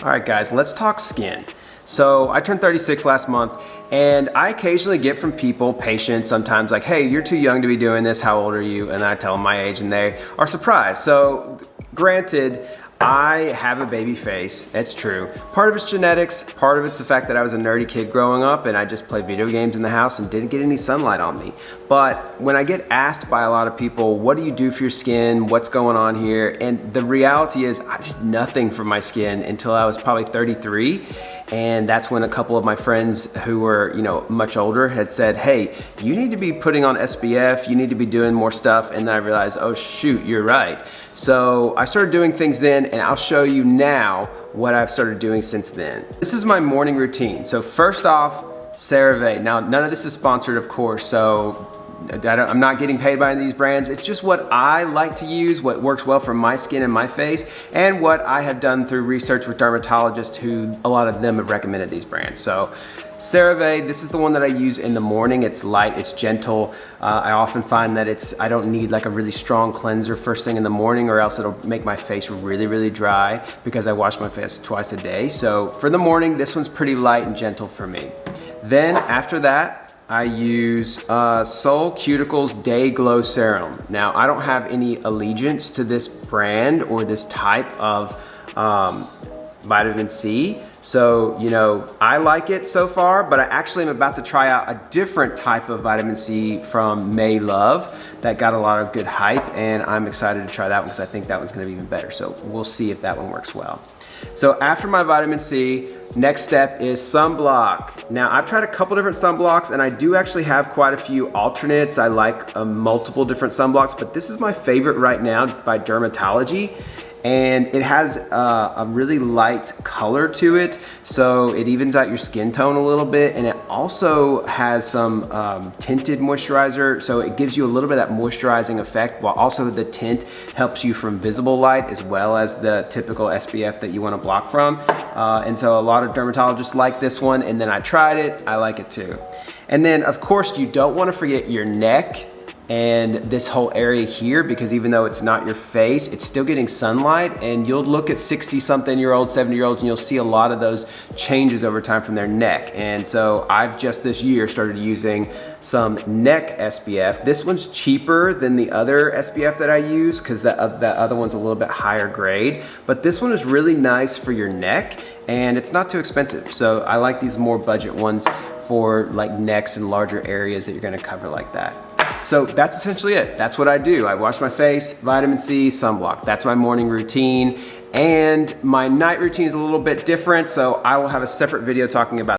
All right guys, let's talk skin. So I turned 36 last month, and I occasionally get from people, patients, sometimes like, hey, you're too young to be doing this, how old are you? And I tell them my age and they are surprised. So granted, I have a baby face, it's true. Part of it's genetics, part of it's the fact that I was a nerdy kid growing up and I just played video games in the house and didn't get any sunlight on me. But when I get asked by a lot of people, what do you do for your skin? What's going on here? And the reality is I did nothing for my skin until I was probably 33. And that's when a couple of my friends who were, much older had said, hey, you need to be putting on SPF, you need to be doing more stuff. And then I realized, oh shoot, you're right. So I started doing things then, and I'll show you now what I've started doing since then. This is my morning routine. So first off, CeraVe. Now, none of this is sponsored, of course, so I'm not getting paid by any of these brands. It's just what I like to use, what works well for my skin and my face, and what I have done through research with dermatologists who a lot of them have recommended these brands. So CeraVe, this is the one that I use in the morning. It's light, it's gentle. I often find that I don't need like a really strong cleanser first thing in the morning, or else it'll make my face really, really dry because I wash my face twice a day. So for the morning, this one's pretty light and gentle for me. Then after that, I use Sol Cuticles Day Glow Serum. Now, I don't have any allegiance to this brand or this type of vitamin C. So, I like it so far, but I actually am about to try out a different type of vitamin C from May Love that got a lot of good hype, and I'm excited to try that one because I think that one's gonna be even better. So we'll see if that one works well. So after my vitamin C, next step is sunblock. Now I've tried a couple different sunblocks, and I do actually have quite a few alternates. I like multiple different sunblocks, but this is my favorite right now by Dermatology. And it has a really light color to it, so it evens out your skin tone a little bit, and it also has some tinted moisturizer, so it gives you a little bit of that moisturizing effect, while also the tint helps you from visible light as well as the typical SPF that you want to block from. And so a lot of dermatologists like this one, and then I tried it, I like it too. And then of course you don't want to forget your neck and this whole area here, because even though it's not your face, it's still getting sunlight, and you'll look at 60-something-year-olds, 70-year-olds, and you'll see a lot of those changes over time from their neck. And so I've just this year started using some neck SPF. This one's cheaper than the other SPF that I use because that other one's a little bit higher grade, but this one is really nice for your neck, and it's not too expensive. So I like these more budget ones for like necks and larger areas that you're gonna cover like that. So that's essentially it. That's what I do. I wash my face, vitamin C, sunblock. That's my morning routine. And my night routine is a little bit different, so I will have a separate video talking about